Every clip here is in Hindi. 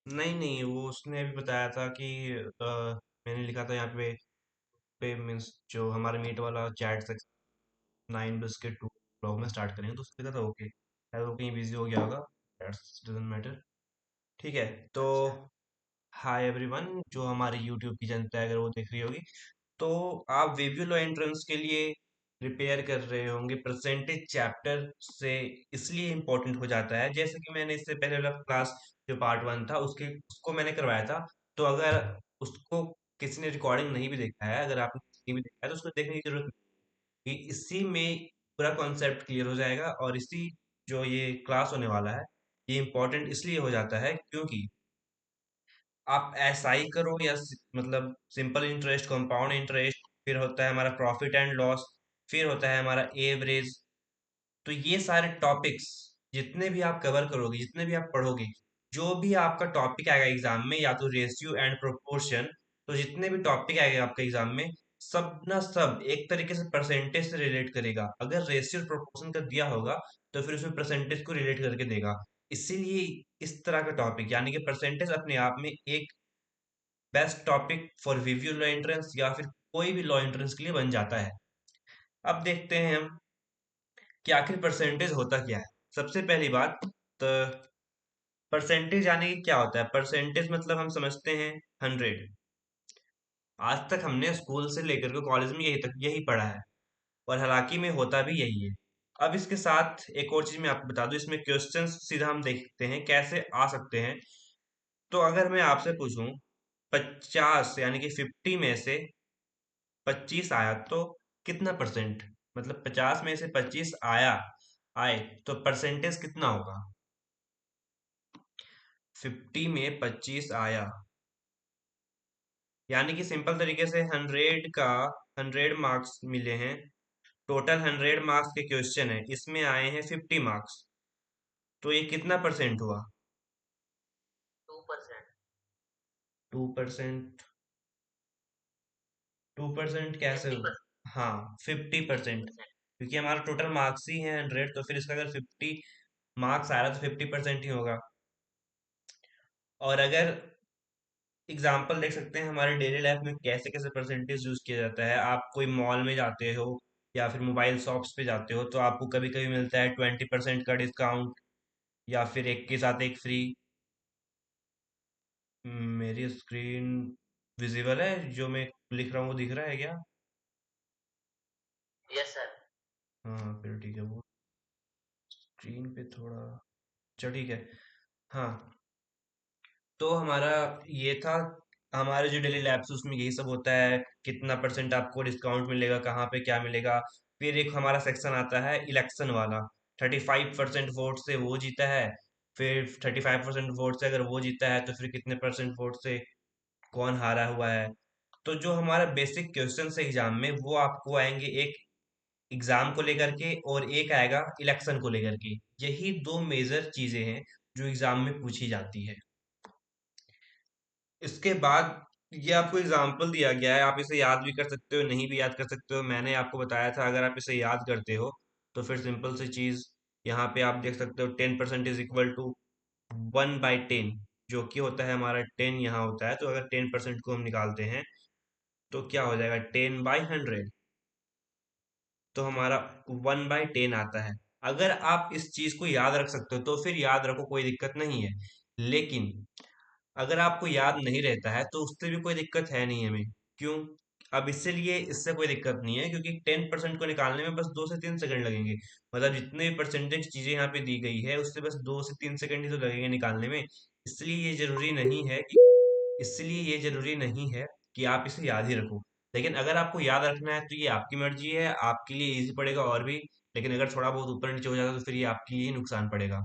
नहीं नहीं, वो उसने अभी बताया था कि मैंने लिखा था यहाँ पे मीन्स जो हमारा मीट वाला चैट से 9 बज के 2 ब्लॉग में स्टार्ट करेंगे, तो उसने लिखा था ओके, शायद वो कहीं बिजी हो गया होगा। That's doesn't matter. ठीक है। तो अच्छा। हाय एवरीवन, जो हमारी यूट्यूब की जनता है अगर वो देख रही होगी, तो आप वीडियो लो एंट्रेंस के लिए प्रिपेयर कर रहे होंगे परसेंटेज चैप्टर से। इसलिए इम्पोर्टेंट हो जाता है, जैसे कि मैंने इससे पहले वाला क्लास जो पार्ट 1 था उसको मैंने करवाया था। तो अगर उसको किसी ने रिकॉर्डिंग नहीं भी देखा है, अगर आपने नहीं भी देखा है, तो उसको देखने की जरूरत नहीं है। कि इसी में पूरा कॉन्सेप्ट क्लियर हो जाएगा, और इसी जो ये क्लास होने वाला है, ये इम्पोर्टेंट इसलिए हो जाता है क्योंकि आप एसआई करो या मतलब सिंपल इंटरेस्ट, कंपाउंड इंटरेस्ट, फिर होता है हमारा प्रॉफिट एंड लॉस, फिर होता है हमारा एवरेज। तो ये सारे टॉपिक्स जितने भी आप कवर करोगे, जितने भी आप पढ़ोगे, जो भी आपका टॉपिक आएगा एग्जाम में, या तो रेशियो एंड प्रोपोर्शन, तो जितने भी टॉपिक आएगा आपके एग्जाम में, सब ना सब एक तरीके से परसेंटेज से रिलेट करेगा। अगर रेशियो प्रोपोर्शन का दिया होगा, तो फिर उसमें परसेंटेज को रिलेट करके देगा। इसीलिए इस तरह का टॉपिक यानी कि परसेंटेज अपने आप में एक best topic for review law entrance या फिर कोई भी लॉ एंट्रेंस के लिए बन जाता है। अब देखते हैं हम कि आखिर परसेंटेज होता क्या है। सबसे पहली बात, तो परसेंटेज यानी कि क्या होता है। परसेंटेज मतलब हम समझते हैं 100। आज तक हमने स्कूल से लेकर के कॉलेज में यही पढ़ा है, और हालांकि में होता भी यही है। अब इसके साथ एक और चीज मैं आपको बता दूं, इसमें क्वेश्चंस सीधा हम देखते हैं कैसे आ सकते हैं। तो अगर मैं आपसे पूछूं 50 यानी कि 50 में से 25 आया तो कितना परसेंट, मतलब 50 में से 25 आए तो परसेंटेज कितना होगा। 50 में 25 आया यानी कि सिंपल तरीके से 100 मिले हैं। टोटल 100 मार्क्स के क्वेश्चन है, इसमें आए हैं 50 मार्क्स। तो ये कितना परसेंट हुआ। 2%। 2%। 2% कैसे फिफ्टी हुआ, हाँ 50%। परसेंट क्योंकि हमारा टोटल मार्क्स ही है 100, तो फिर इसका अगर 50 मार्क्स आ रहा है तो 50% ही होगा। और अगर एग्जाम्पल देख सकते हैं हमारे डेली लाइफ में कैसे कैसे परसेंटेज यूज किया जाता है। आप कोई मॉल में जाते हो या फिर मोबाइल शॉप्स पे जाते हो, तो आपको कभी कभी मिलता है 20% का डिस्काउंट, या फिर एक के साथ एक फ्री। मेरी स्क्रीन विजिबल है, जो मैं लिख रहा हूँ वो दिख रहा है क्या। Yes sir. हाँ फिर ठीक है, वो स्क्रीन पे थोड़ा, अच्छा ठीक है। हाँ, तो हमारा ये था, हमारे जो डेली लैब्स उसमें यही सब होता है, कितना परसेंट आपको डिस्काउंट मिलेगा, कहाँ पे क्या मिलेगा। फिर एक हमारा सेक्शन आता है इलेक्शन वाला। 35% वोट से वो जीता है, फिर 35% वोट से अगर वो जीता है तो फिर कितने परसेंट वोट से कौन हारा हुआ है। तो जो हमारा बेसिक क्वेश्चन है एग्जाम में, वो आपको आएंगे एक एग्जाम को लेकर के, और एक आएगा इलेक्शन को लेकर के। यही दो मेजर चीजें हैं जो एग्जाम में पूछी जाती है। इसके बाद ये आपको एग्जाम्पल दिया गया है, आप इसे याद भी कर सकते हो, नहीं भी याद कर सकते हो। मैंने आपको बताया था अगर आप इसे याद करते हो, तो फिर सिंपल सी चीज यहाँ पे आप देख सकते हो, 10% इज इक्वल टू 1/10, जो कि होता है हमारा 10 यहाँ होता है। तो अगर 10% को हम निकालते हैं तो क्या हो जाएगा, 10/100। तो हमारा 1/10 आता है। अगर आप इस चीज को याद रख सकते हो तो फिर याद रखो, कोई दिक्कत नहीं है। लेकिन अगर आपको याद नहीं रहता है तो उससे भी कोई दिक्कत है नहीं हमें। क्यों। अब इसीलिए इससे कोई दिक्कत नहीं है क्योंकि 10% को निकालने में बस 2 से 3 सेकंड लगेंगे। मतलब जितने भी परसेंटेज चीजें यहाँ पे दी गई है, उससे बस 2 से 3 सेकंड ही तो लगेंगे निकालने में। इसलिए ये जरूरी नहीं है कि इसलिए ये जरूरी नहीं है कि आप इसे याद ही रखो। लेकिन अगर आपको याद रखना है तो ये आपकी मर्जी है, आपके लिए इजी पड़ेगा और भी। लेकिन अगर थोड़ा बहुत ऊपर नीचे हो जाता है तो फिर ये आपके लिए ही नुकसान पड़ेगा।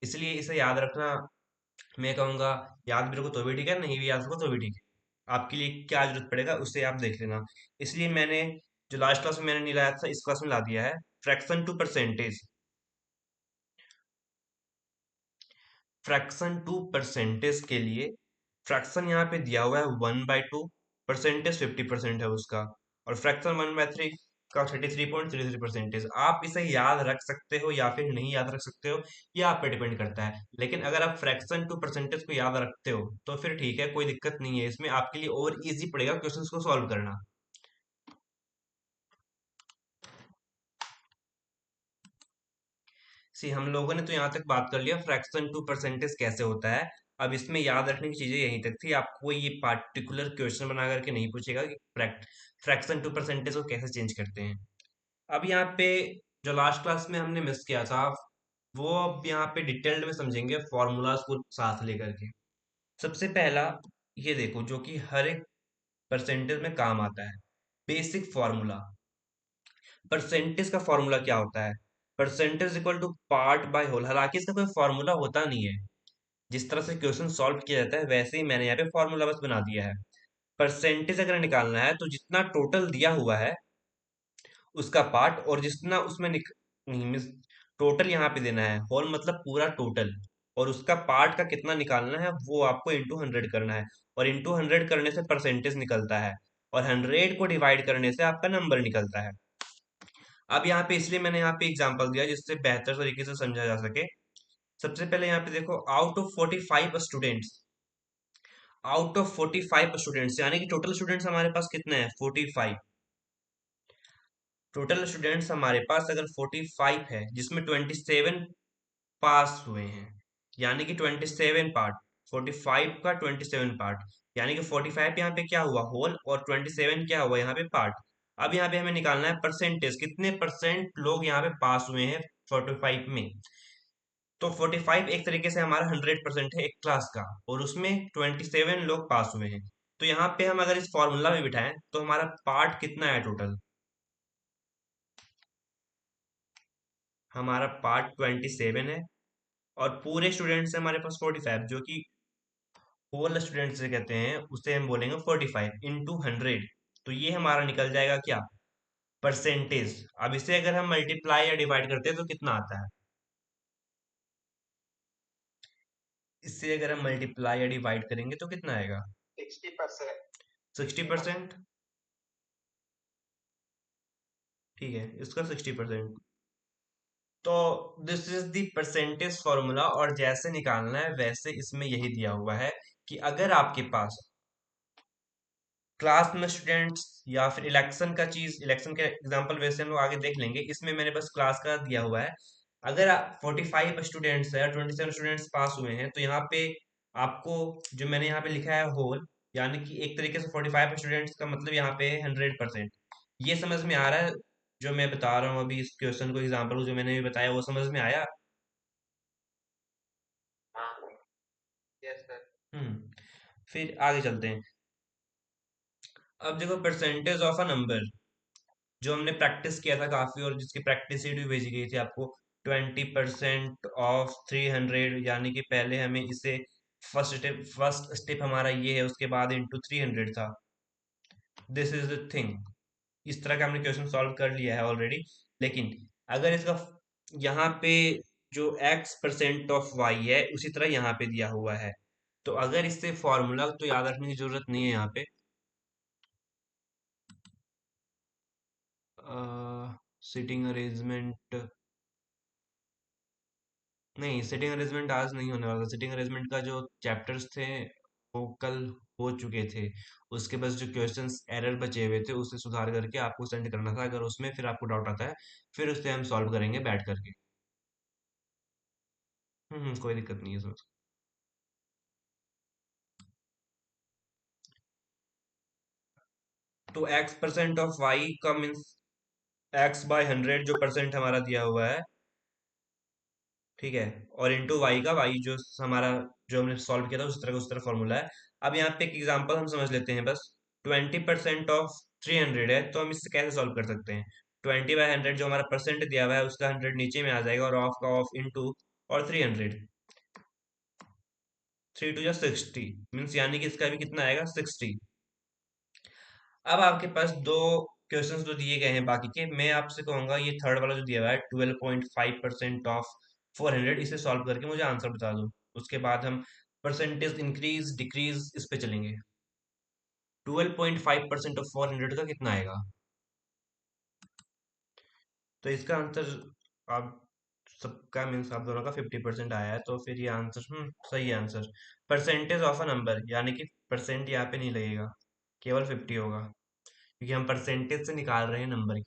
इसलिए इसे याद रखना, मैं कहूँगा, याद भी रखो तो भी ठीक है, नहीं भी याद रखो तो भी ठीक है। आपके लिए क्या जरूरत पड़ेगा उससे आप देख लेना। इसलिए मैंने जो लास्ट क्लास में मैंने नहीं लाया था, इस क्लास में ला दिया है। Fraction to percentage. Fraction to percentage के लिए फ्रैक्शन यहाँ पे दिया हुआ है 1/2, परसेंटेज 50% है उसका। और फ्रैक्शन 1/3, का 33.33%। आप इसे याद रख सकते हो या फिर नहीं याद रख सकते हो, ये आप पे डिपेंड करता है। लेकिन अगर आप फ्रैक्शन टू परसेंटेज को याद रखते हो तो फिर ठीक है, कोई दिक्कत नहीं है इसमें, आपके लिए और इजी पड़ेगा क्वेश्चंस को सॉल्व करना। सी हम लोगों ने तो यहाँ तक बात कर लिया फ्रैक्शन टू परसेंटेज कैसे होता है। अब इसमें याद रखने की चीजें यहीं तक थी, आपको ये पार्टिकुलर क्वेश्चन बना करके नहीं पूछेगा कि फ्रैक्शन टू परसेंटेज को कैसे चेंज करते हैं। अब यहाँ पे जो लास्ट क्लास में हमने मिस किया था, वो अब यहाँ पे डिटेल्ड में समझेंगे फॉर्मूलाज को साथ लेकर के। सबसे पहला ये देखो, जो कि हर एक परसेंटेज में काम आता है, बेसिक फॉर्मूला। परसेंटेज का फॉर्मूला क्या होता है? Percentage equal to part by whole. हालांकि इसका कोई फॉर्मूला होता नहीं है, जिस तरह से क्वेश्चन सॉल्व किया जाता है वैसे ही मैंने यहाँ पे फॉर्मूला बस बना दिया है। परसेंटेज अगर निकालना है तो जितना टोटल दिया हुआ है उसका पार्ट, और जितना उसमें नहीं मीन्स टोटल यहाँ पे देना है, होल मतलब पूरा टोटल, और उसका पार्ट का कितना निकालना है वो आपको इंटू 100 करना है। और इंटू 100 करने से परसेंटेज निकलता है, और 100 को डिवाइड करने से आपका नंबर निकलता है। अब यहाँ पे इसलिए मैंने यहाँ पे एग्जांपल दिया जिससे बेहतर तरीके से समझा जा सके। सबसे पहले यहाँ पे देखो, आउट ऑफ 45 स्टूडेंट्स यानी कि टोटल स्टूडेंट्स हमारे पास कितने हैं? 45। टोटल स्टूडेंट्स हमारे पास अगर 45 है, जिसमें 27 पास हुए हैं, यानी कि 27 पार्ट, 45 का 27 पार्ट, यानी कि 45 यहाँ पे क्या हुआ? होल, और 27 क्या हुआ यहाँ पे? पार्ट। अब यहाँ पे हमें निकालना है परसेंटेज, कितने परसेंट लोग यहाँ पे पास हुए हैं 45 में। तो 45 एक तरीके से हमारा 100% है एक क्लास का, और उसमें 27 लोग पास हुए हैं। तो यहाँ पे हम अगर इस फॉर्मूला में बिठाएं तो हमारा पार्ट कितना है टोटल? हमारा पार्ट 27 है, और पूरे स्टूडेंट्स हैं हमारे पास 45, जो कि होल स्टूडेंट से कहते हैं, उसे हम बोलेंगे 45 इंटू 100। तो ये हमारा निकल जाएगा क्या? परसेंटेज। अब इसे अगर हम मल्टीप्लाई या डिवाइड करते हैं तो कितना आता है? इससे अगर हम मल्टीप्लाई या डिवाइड करेंगे तो कितना आएगा? 60%। ठीक है, इसका 60%। तो this is the percentage formula, और जैसे निकालना है वैसे इसमें यही दिया हुआ है कि अगर आपके पास क्लास में स्टूडेंट्स या फिर इलेक्शन का चीज, इलेक्शन के एग्जांपल वैसे हम लोग आगे देख लेंगे, इसमें मैंने बस क्लास का दिया हुआ है। अगर 45 स्टूडेंट्स है और 27 स्टूडेंट्स पास हुए हैं, तो यहाँ पे आपको जो मैंने यहाँ पे लिखा है होल, यानी कि एक तरीके से 45 स्टूडेंट्स का मतलब यहाँ पे है 100%। ये समझ में आ रहा है जो मैं बता रहा हूँ अभी? इस क्वेश्चन को एग्जाम्पल जो मैंने भी बताया वो समझ में आया? हम्म। फिर आगे चलते हैं। अब देखो, परसेंटेज ऑफ अ नंबर, जो हमने प्रैक्टिस किया था काफी, और जिसकी प्रैक्टिस शीट भी भेजी गई थी आपको। 20% ऑफ 300, यानी कि पहले हमें इसे फर्स्ट स्टेप हमारा ये है, उसके बाद इंटू 300 था। This is the thing. इस तरह का हमने क्वेश्चन सॉल्व कर लिया है ऑलरेडी। लेकिन अगर इसका यहाँ पे जो x% ऑफ y है उसी तरह यहाँ पे दिया हुआ है, तो अगर इससे फॉर्मूला तो याद रखने की जरूरत नहीं है यहाँ पे। सिटिंग अरेंजमेंट, नहीं, सिटिंग अरेंजमेंट आज नहीं होने वाला। सिटिंग अरेंजमेंट का जो चैप्टर्स थे वो कल हो चुके थे। उसके बस जो क्वेश्चंस एरर बचे हुए थे उसे सुधार करके आपको सेंड करना था। अगर उसमें फिर आपको डाउट आता है, फिर उसे हम सॉल्व करेंगे बैठ करके। कोई दिक्कत नहीं है इसमें। तो x% ऑफ y का मीन्स x/100 जो परसेंट हमारा दिया हुआ है, ठीक है, और इंटू वाई का, वाई जो हमारा जो हमने सॉल्व किया था उस तरह फॉर्मूला है। अब यहाँ पे एक एग्जांपल हम समझ लेते हैं बस। 20% ऑफ 300 है, तो हम इससे कैसे सॉल्व कर सकते हैं? 20/100 जो हमारा परसेंट दिया हुआ है उसका 100 नीचे में आ जाएगा, और ऑफ का ऑफ इंटू, और 300, 3 2 60 मीन्स, यानी कि इसका भी कितना आएगा? 60। अब आपके पास दो क्वेश्चंस जो दिए गए हैं बाकी के, मैं आपसे कहूंगा ये थर्ड वाला जो दिया हुआ है 12.5% ऑफ 400, इसे सॉल्व करके मुझे आंसर बता दो। उसके बाद हम परसेंटेज इंक्रीज डिक्रीज इस पे चलेंगे। 12.5% ऑफ 400 का कितना आएगा? तो इसका आंसर आप सबका मीन्स आप दोनों का 50% आया है, तो फिर ये आंसर सही है answer. Percentage of a number, यानी कि परसेंट यहाँ पे नहीं लगेगा, केवल 50 होगा, क्योंकि हम परसेंटेज से निकाल रहे हैं नंबर की।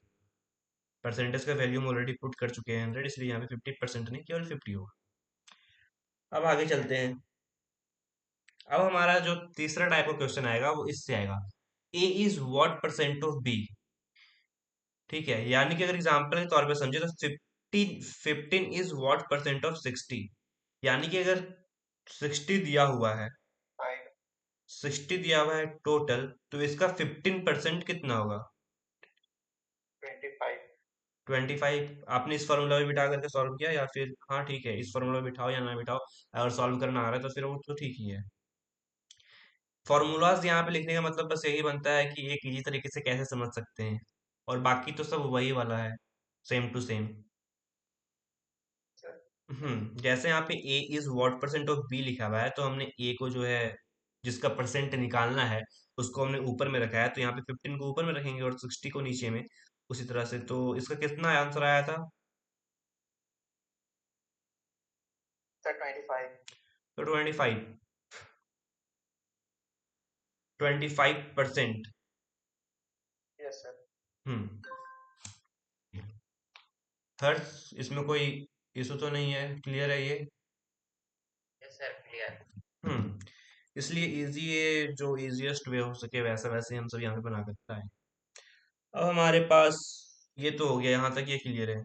परसेंटेज का वैल्यू हम ऑलरेडी पुट कर चुके हैं 100, इसलिए यहाँ पे 50% नहीं, केवल 50 होगा। अब आगे चलते हैं। अब हमारा जो तीसरा टाइप का क्वेश्चन आएगा वो इससे आएगा, A is what percent of B. ठीक है, यानी कि अगर एग्जांपल के तौर पे समझे तो 15 इज व्हाट परसेंट ऑफ 60। यानी कि अगर 60 दिया हुआ है, 60 दिया हुआ है टोटल, तो इसका 15% कितना होगा? 25। आपने इस फॉर्मूला में बिठा करके सॉल्व किया या फिर? हाँ ठीक है, इस फॉर्मूला में बिठाओ या ना बिठाओ, अगर सॉल्व करना आ रहा है तो फिर वो तो ठीक ही है। फॉर्मूलाज यहाँ पे लिखने का मतलब बस यही बनता है कि एक इजी तरीके से कैसे समझ सकते हैं, और बाकी तो सब वही वाला है, सेम टू सेम। जैसे यहाँ पे A is what percent of B लिखा हुआ है, तो हमने ए को जो है जिसका परसेंट निकालना है उसको हमने ऊपर में रखा है, तो यहाँ पे 15 को ऊपर में रखेंगे और 60 को नीचे में। उसी तरह से तो इसका कितना आंसर आया था? तो 25%। हम्म हर्ष, इसमें कोई इशू तो नहीं है? क्लियर है ये? हम्म इसलिए इजी, ये जो इजीएस्ट वे हो सके वैसा वैसे हम सब यहाँ पे बना सकता है। अब हमारे पास ये तो हो गया, यहाँ तक ये क्लियर है।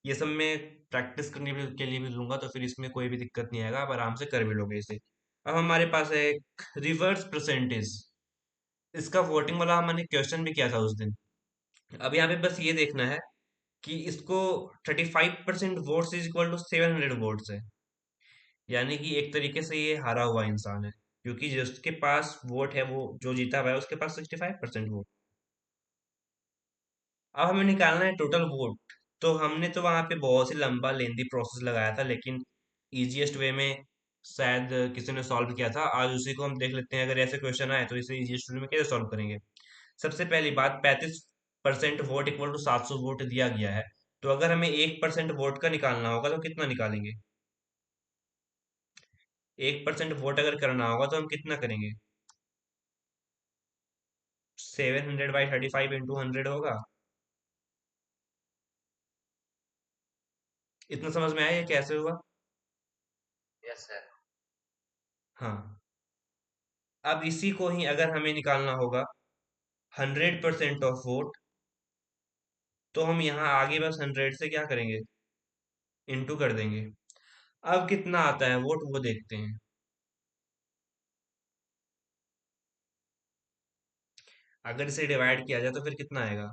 ये सब मैं प्रैक्टिस करने के लिए भी दूंगा, तो फिर इसमें कोई भी दिक्कत नहीं आएगा, आप आराम से कर भी लोगे इसे। अब हमारे पास है एक रिवर्स परसेंटेज। इसका वोटिंग वाला हमने क्वेश्चन भी किया था उस दिन। अब यहाँ पे बस ये देखना है कि इसको 35% votes is equal to 700 votes है, यानी कि एक तरीके से ये हारा हुआ इंसान है, क्योंकि जिसके पास वोट है, वो जो जीता हुआ है उसके पास 65% वोट। अब हमें निकालना है टोटल वोट। तो हमने तो वहां पे बहुत ही लंबा लेंदी प्रोसेस लगाया था, लेकिन इजीएस्ट वे में शायद किसी ने सॉल्व किया था, आज उसी को हम देख लेते हैं। अगर ऐसे क्वेश्चन आए तो इसे इजीएस्ट वे में कैसे सॉल्व करेंगे? सबसे पहली बात, 35% वोट इक्वल टू 700 वोट दिया गया है, तो अगर हमें 1% वोट का निकालना होगा तो कितना निकालेंगे? 1% वोट अगर करना होगा तो हम कितना करेंगे? 700/35 इंटू 100 होगा। इतना समझ में आया ये कैसे हुआ? हाँ। अब इसी को ही अगर हमें निकालना होगा 100% ऑफ वोट, तो हम यहाँ आगे बस 100 से क्या करेंगे? इंटू कर देंगे। अब कितना आता है वोट वो देखते हैं। अगर इसे डिवाइड किया जाए तो फिर कितना आएगा?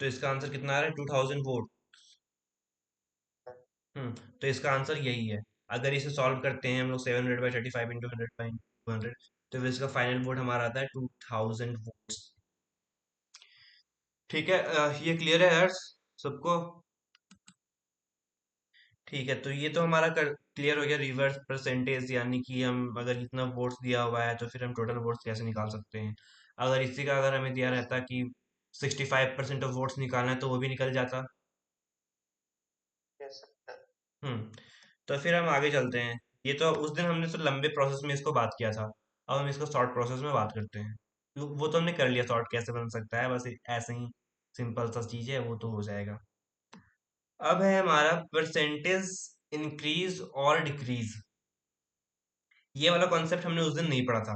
तो इसका आंसर कितना आ रहा है? 2000 वोट। हम्म तो इसका आंसर यही है। अगर इसे सॉल्व करते हैं हम लोग 700/35 इंटू 100 तो फिर इसका फाइनल वोट हमारा आता है 2000 वोट्स। ठीक है, ये क्लियर है हर्ष सबको? ठीक है, तो ये तो हमारा क्लियर हो गया रिवर्स परसेंटेज, यानी कि हम अगर इतना वोट्स दिया हुआ है तो फिर हम टोटल वोट्स कैसे निकाल सकते हैं। अगर इसी का अगर हमें दिया रहता कि 65% ऑफ वोट्स निकालना है तो वो भी निकल जाता। हम्म तो फिर हम आगे चलते हैं। ये तो उस दिन हमने तो लंबे प्रोसेस में इसको बात किया था, अब हम इसको शॉर्ट प्रोसेस में बात करते हैं। वो तो हमने कर लिया, शॉर्ट कैसे बन सकता है, बस ऐसे ही सिंपल सा चीज है, वो तो हो जाएगा। अब है हमारा परसेंटेज इंक्रीज और डिक्रीज। ये वाला कॉन्सेप्ट हमने उस दिन नहीं पढ़ा था,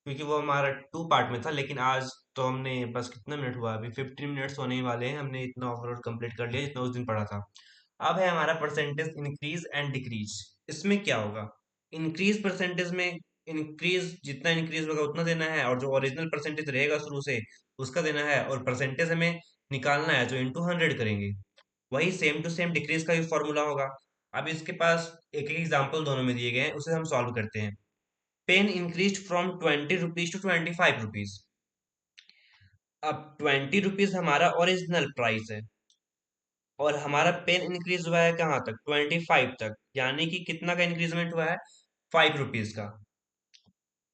क्योंकि वो हमारा 2 पार्ट में था, लेकिन आज तो हमने बस कितना मिनट हुआ, अभी 15 मिनट्स होने ही वाले हैं, हमने इतना ओवरऑल कंप्लीट कर लिया जितना उस दिन पढ़ा था। अब है हमारा परसेंटेज इंक्रीज एंड डिक्रीज। इसमें क्या होगा? इंक्रीज परसेंटेज में इंक्रीज, जितना इंक्रीज होगा उतना देना है, और जो ओरिजिनल परसेंटेज रहेगा शुरू से उसका देना है, और परसेंटेज हमें निकालना है, जो इंटू 100 करेंगे। वही सेम टू सेम डिक्रीज का भी फॉर्मूला होगा। अब इसके पास एक एक एग्जाम्पल दोनों में दिए गए हैं, उसे हम सॉल्व करते हैं। Pen increase from 20 rupees to 25 rupees. अब 20 रुपीज हमारा ओरिजिनल प्राइस है, और हमारा पेन इंक्रीज हुआ है कहाँ तक, 25 तक, यानी कि कितना का इंक्रीजमेंट हुआ है, 5 रुपीज का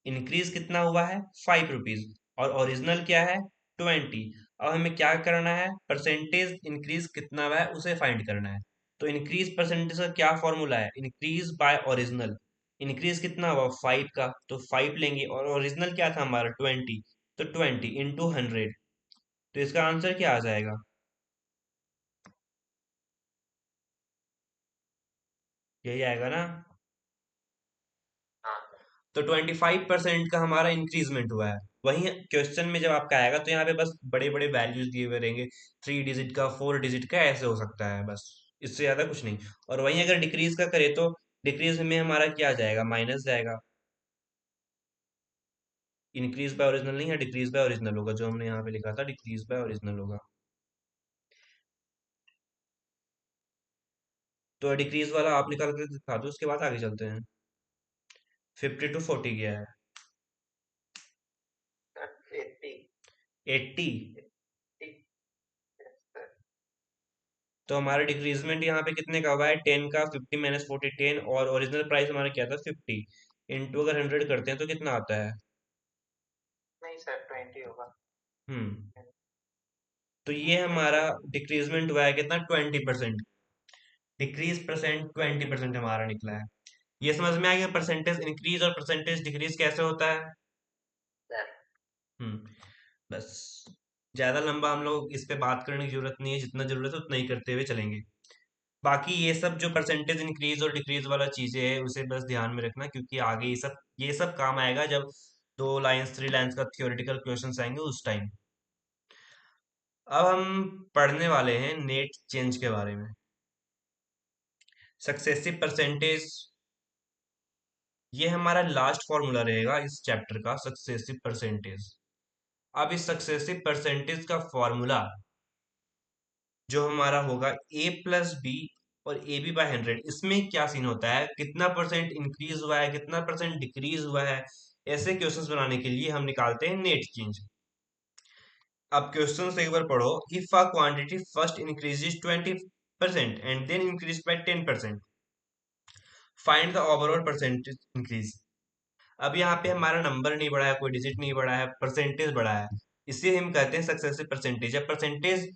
इंक्रीज कितना हुआ है, 5 रुपीज। और ओरिजिनल क्या है, 20। अब हमें क्या करना है, परसेंटेज इंक्रीज कितना हुआ है उसे फाइंड करना है। तो इंक्रीज परसेंटेज का क्या फॉर्मूला है, इंक्रीज बाय ओरिजिनल। इंक्रीज कितना हुआ, 5 का, तो 5 लेंगे, और ओरिजिनल क्या था हमारा, 20, तो 20 × 100। तो इसका आंसर क्या आ जाएगा, यही आएगा ना। तो 25% का हमारा इंक्रीजमेंट हुआ है। वहीं क्वेश्चन में जब आपका आएगा तो यहाँ पे बस बड़े बड़े वैल्यूज दिए हुए रहेंगे, 3 डिजिट का, 4 डिजिट का, ऐसे हो सकता है बस, इससे ज्यादा कुछ नहीं। और वहीं अगर डिक्रीज का करे तो डिक्रीज में हमारा क्या जाएगा, माइनस जाएगा। इंक्रीज बाय ओरिजिनल नहीं है, डिक्रीज बाय ओरिजिनल होगा, जो हमने यहाँ पे लिखा था डिक्रीज बाय ओरिजिनल होगा। तो डिक्रीज वाला आप निकाल के दिखा दो, उसके बाद आगे चलते हैं। 50 to 40 गया है, 80। तो हमारा डिक्रीजमेंट यहाँ पे कितने का हुआ है, 10 का, 50 - 40, 10, और ओरिजिनल प्राइस हमारा क्या था, 50। इंटू अगर 100 करते हैं तो कितना आता है, हम्म। तो ये हमारा डिक्रीजमेंट हुआ है कितना, 20%। डिक्रीज परसेंट 20% हमारा निकला है। ये समझ में आ गया परसेंटेज इंक्रीज और परसेंटेज डिक्रीज कैसे होता है। हम्म। बस, ज्यादा लंबा हम लोग इस पे बात करने की जरूरत नहीं है, जितना जरूरत है उतना ही करते हुए चलेंगे। बाकी ये सब जो परसेंटेज इंक्रीज और डिक्रीज वाला चीजें है उसे बस ध्यान में रखना, क्योंकि आगे ये सब काम आएगा जब 2 लाइन्स 3 लाइन्स का थियोरेटिकल क्वेश्चंस आएंगे उस टाइम। अब हम पढ़ने वाले हैं नेट चेंज के बारे में, सक्सेसिव परसेंटेज। ये हमारा लास्ट फॉर्मूला रहेगा इस चैप्टर का, सक्सेसिव परसेंटेज। अब इस सक्सेसिव परसेंटेज का फॉर्मूला जो हमारा होगा A+B और AB/100, इसमें क्या सीन होता है, कितना परसेंट इंक्रीज हुआ है, कितना परसेंट डिक्रीज हुआ है, ऐसे क्वेश्चंस बनाने के लिए हम निकालते हैं नेट चेंज। अब क्वेश्चन एक बार पढ़ो, if a quantity first increases 20% and then increase by 10%, find the overall percentage increase. अब यहाँ पे हमारा नंबर नहीं बढ़ा है, कोई डिजिट नहीं बढ़ा है, परसेंटेज बढ़ा है, इसे हम कहते हैं सक्सेसिव परसेंटेज। जब परसेंटेज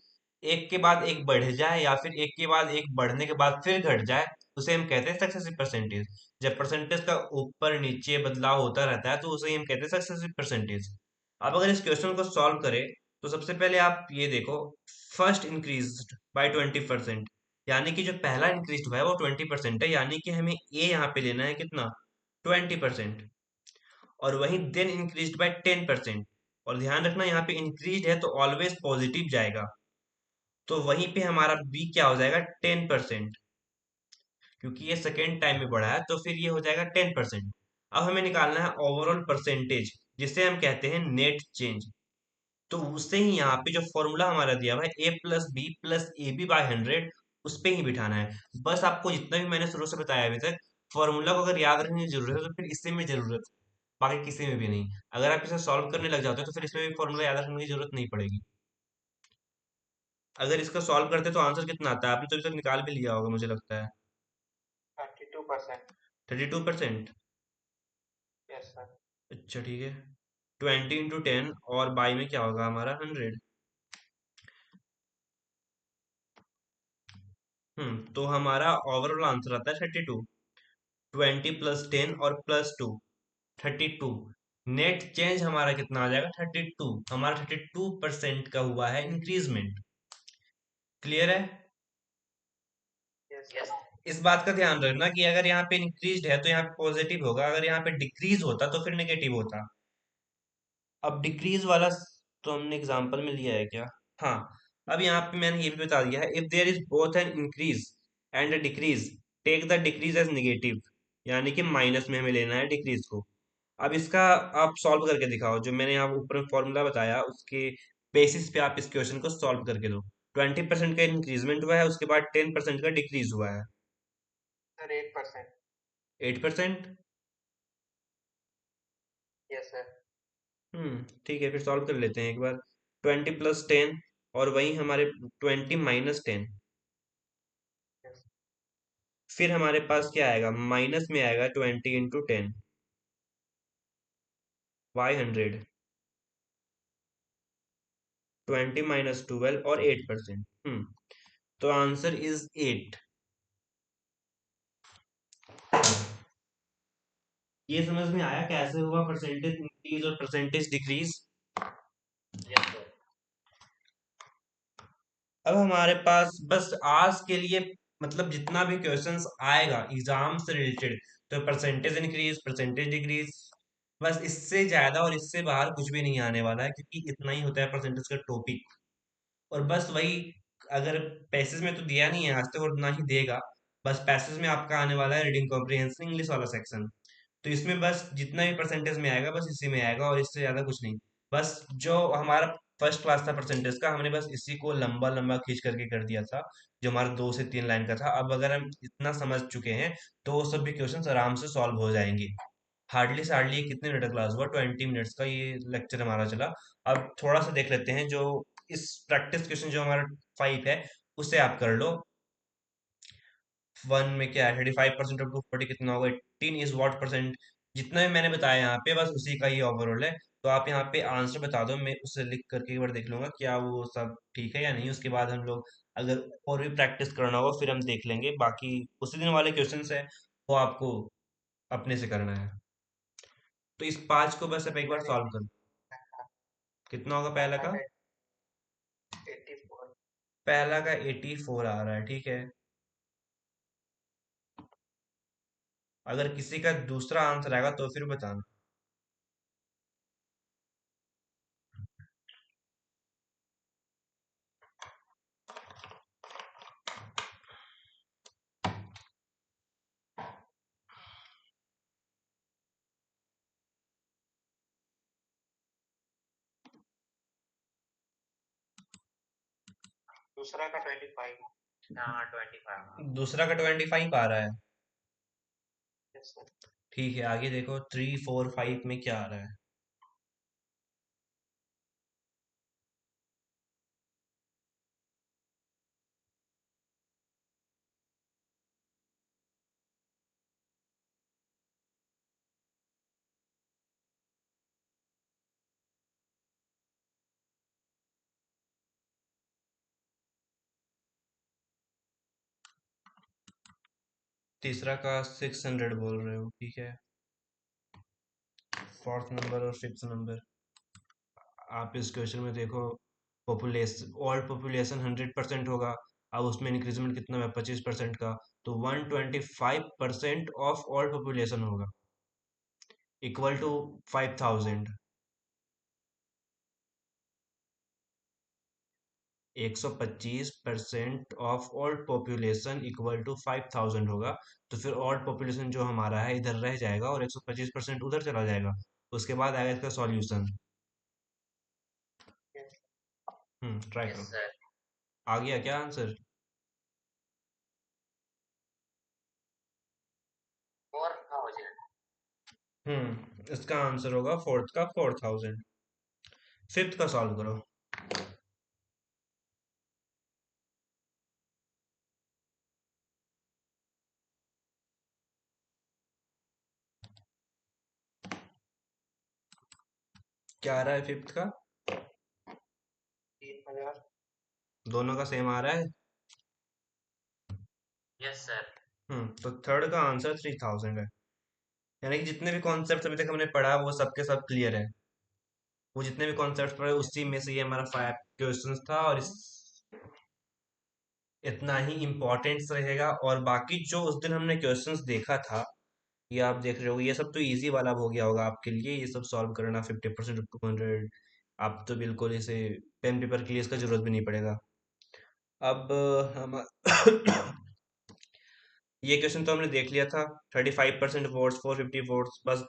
एक के बाद एक बढ़ जाए या फिर एक के बाद एक बढ़ने के बाद फिर घट जाए, उसे हम कहते हैं सक्सेसिव परसेंटेज। जब परसेंटेज का ऊपर नीचे बदलाव होता रहता है तो उसे हम कहते हैं सक्सेसिव परसेंटेज। अब अगर इस क्वेश्चन को सॉल्व करें तो सबसे पहले आप ये देखो, फर्स्ट इंक्रीज बाय 20%, यानी कि जो पहला इंक्रीज हुआ है वो 20% है, यानी कि हमें ए यहाँ पे लेना है कितना, 20%। और वहीं देन इंक्रीज बाय 10%। और ध्यान रखना यहाँ पे इंक्रीज है तो ऑलवेज पॉजिटिव जाएगा, तो वहीं पे हमारा बी क्या हो जाएगा, 10%। क्योंकि ये सेकेंड टाइम में बढ़ा है तो फिर ये हो जाएगा 10%। अब हमें निकालना है ओवरऑल परसेंटेज, जिसे हम कहते हैं नेट चेंज। तो उससे ही यहाँ पे जो फॉर्मूला हमारा दिया हुआ है A+B+AB/100, उस पे ही बिठाना है। बस आपको जितना भी मैंने शुरू से बताया अभी तक, फॉर्मूला को अगर याद रखने की जरूरत है तो फिर इससे में जरूरत है, बाकी किसी में भी नहीं। अगर आप इसे सॉल्व करने लग जाते हो तो फिर इसमें भी फॉर्मूला याद रखने की जरूरत नहीं पड़ेगी। अगर इसका सॉल्व करते तो आंसर कितना आता है, आपने तो अभी तक निकाल भी लिया होगा मुझे लगता है। 32%। अच्छा ठीक है, 20 × 10, और बाई में क्या होगा हमारा, 100। तो हमारा ओवरऑल आंसर आता है 32। 20 + 10 और +2, 32। नेट चेंज हमारा कितना आ जाएगा, 32। हमारा 32% का हुआ है इंक्रीजमेंट। क्लियर है। इस बात का ध्यान रखना कि अगर यहाँ पे इंक्रीज है तो यहाँ पे पॉजिटिव होगा, अगर यहाँ पे डिक्रीज होता तो फिर नेगेटिव होता। अब डिक्रीज वाला तो हमने एग्जांपल में लिया है क्या, हाँ। अब यहाँ पे मैंने ये भी बता दिया है, if there is both an increase and a decrease, take the decrease as negative, यानी कि माइनस में हमें लेना है डिक्रीज को। अब इसका आप सॉल्व करके दिखाओ, जो मैंने यहाँ ऊपर फॉर्मूला बताया उसके बेसिस पे आप इस क्वेश्चन को सॉल्व करके दो। 20% का इंक्रीजमेंट हुआ है, उसके बाद 10% का डिक्रीज हुआ है, 8%। ठीक है, फिर सॉल्व कर लेते हैं एक बार। 20 + 10, और वहीं हमारे 20 - 10, फिर हमारे पास क्या आएगा, माइनस में आएगा 20 × 10, 500, 20 - 12 और 8%। तो आंसर इज 8। ये समझ में आया कैसे हुआ परसेंटेज इंक्रीज और परसेंटेज डिक्रीज। अब हमारे पास बस आज के लिए, मतलब जितना भी क्वेश्चंस आएगा एग्जाम से रिलेटेड, तो परसेंटेज इंक्रीज परसेंटेज डिक्रीज, बस इससे ज्यादा और इससे बाहर कुछ भी नहीं आने वाला है, क्योंकि इतना ही होता है परसेंटेज का टॉपिक। और बस वही, अगर पैसेज में तो दिया नहीं है आज तक और ना ही देगा, बस पैसेज में आपका आने वाला है रीडिंग कॉम्प्रिहेंशन इंग्लिश वाला सेक्शन। तो इसमें बस जितना भी परसेंटेज में आएगा बस इसी में आएगा और इससे ज्यादा कुछ नहीं। बस जो हमारा फर्स्ट क्लास था परसेंटेज का, हमने बस इसी को लंबा लंबा खींच करके कर दिया था, जो हमारा 2 से 3 लाइन का था। अब अगर हम इतना समझ चुके हैं तो वो सब भी क्वेश्चन आराम से सॉल्व हो जाएंगे। हार्डली से हार्डली कितने मिनट का क्लास हुआ, 20 मिनट्स का ये लेक्चर हमारा चला। अब थोड़ा सा देख लेते हैं जो इस प्रैक्टिस क्वेश्चन जो हमारा 5 है, उसे आप कर लो। 1 में क्या है, 35% ऑफ 240 कितना होगा, 18 इज व्हाट परसेंट। जितना भी मैंने बताया यहाँ पे बस उसी का ही ओवरऑल है। तो आप यहाँ पे आंसर बता दो, मैं उसे लिख करके एक बार देख लूंगा क्या वो सब ठीक है या नहीं। उसके बाद हम लोग अगर और भी प्रैक्टिस करना होगा फिर हम देख लेंगे। बाकी उसी दिन वाले क्वेश्चंस है, वो आपको अपने से करना है। तो इस 5 को बस आप एक बार सॉल्व कर। कितना होगा पहला का, पहला का 84 आ रहा है, ठीक है। अगर किसी का दूसरा आंसर आएगा तो फिर बताना। दूसरा का 25 आ रहा है। ठीक है, आगे देखो 3 4 5 में क्या आ रहा है। तीसरा का 600 बोल रहे हो, ठीक है। फोर्थ नंबर और फिफ्थ नंबर, आप इस क्वेश्चन में देखो, पॉपुलेशन वर्ल्ड पॉपुलेशन 100% होगा। अब उसमें इंक्रीजमेंट कितना है, 25% का। तो 125% ऑफ ऑल पॉपुलेशन होगा, equal to 5000। 125% of all population equal to 5000 होगा। तो फिर ऑल पॉपुलेशन जो हमारा है इधर रह जाएगा और 125% उधर चला जाएगा। उसके बाद आएगा इसका सॉल्यूशन। ट्राई करो। आ गया क्या आंसर? इसका आंसर होगा फोर्थ का 4000। फिफ्थ का सॉल्व करो। क्या आ रहा है फिफ्थ का? दोनों का सेम आ रहा है। तो थर्ड का आंसर 3000 है। यानी कि जितने भी कॉन्सेप्ट अभी तक हमने पढ़ा वो सबके सब क्लियर है। वो जितने भी कॉन्सेप्ट पढ़े उसी में से ये हमारा 5 क्वेश्चंस था, और इस इतना ही इम्पोर्टेंट रहेगा। और बाकी जो उस दिन हमने क्वेश्चंस देखा था, ये आप देख रहे हो, ये सब तो इजी वाला हो गया होगा आपके लिए। ये सब सॉल्व करना 50% 200, आप तो बिल्कुल इसे पेन पेपर के लिए इसका जरूरत भी नहीं पड़ेगा। अब हम ये क्वेश्चन तो हमने देख लिया था। 35% वोट्स 450 वोट्स, बस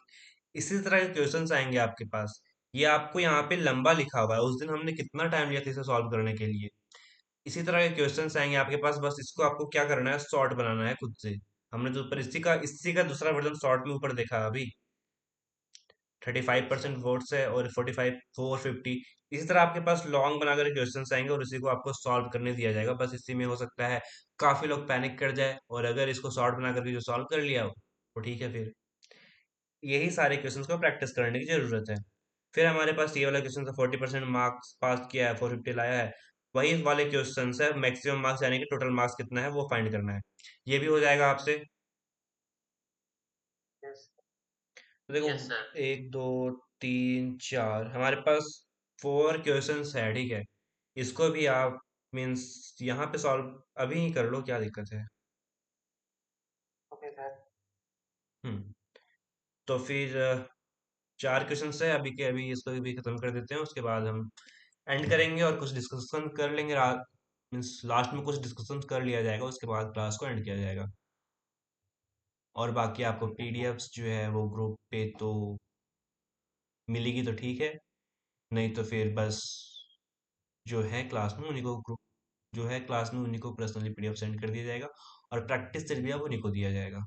इसी तरह के क्वेश्चंस आएंगे आपके पास। ये आपको यहाँ पे लंबा लिखा हुआ है, उस दिन हमने कितना टाइम लिया था इसे सॉल्व करने के लिए। इसी तरह के क्वेश्चंस आएंगे आपके पास, बस इसको आपको क्या करना है, शॉर्ट बनाना है खुद से। हमने तो ऊपर इसी का दूसरा वर्जन शॉर्ट में ऊपर देखा अभी। 35% वोट्स है और 45 450। इसी तरह आपके पास लॉन्ग बनाकर क्वेश्चंस आएंगे और उसी को आपको सॉल्व करने दिया जाएगा। बस इसी में हो सकता है काफी लोग पैनिक कर जाए, और अगर इसको शॉर्ट बना करके जो सॉल्व कर लिया हो तो ठीक है। फिर यही सारे क्वेश्चंस को प्रैक्टिस करने की जरूरत है। फिर हमारे पास ये वाला क्वेश्चन था, 40% मार्क्स पास किया है, 450 लाया है। वही वाले क्वेश्चन है, मैक्सिमम मार्क्स यानी कि टोटल मार्क्स कितना है वो फाइंड करना है। ये भी हो जाएगा आपसे। तो देखो, यस सर। एक दो तीन चार हमारे पास 4 क्वेश्चंस है, ठीक है। इसको भी आप मीन्स यहाँ पे सॉल्व अभी ही कर लो, क्या दिक्कत है। Okay sir. हम्म। तो फिर 4 क्वेश्चंस है अभी के अभी, इसको भी खत्म कर देते हैं, उसके बाद हम एंड करेंगे और कुछ डिस्कशन कर लेंगे रात, मीन्स लास्ट में कुछ डिस्कशन कर लिया जाएगा, उसके बाद क्लास को एंड किया जाएगा। और बाकी आपको पीडीएफ्स जो है वो ग्रुप पे तो मिलेगी तो ठीक है, नहीं तो फिर बस जो है क्लास में उन्हीं को ग्रुप जो है क्लास में उन्हीं को पर्सनली पीडीएफ सेंड कर दिया जाएगा, और प्रैक्टिस सेट भी अब उन्हीं को दिया जाएगा।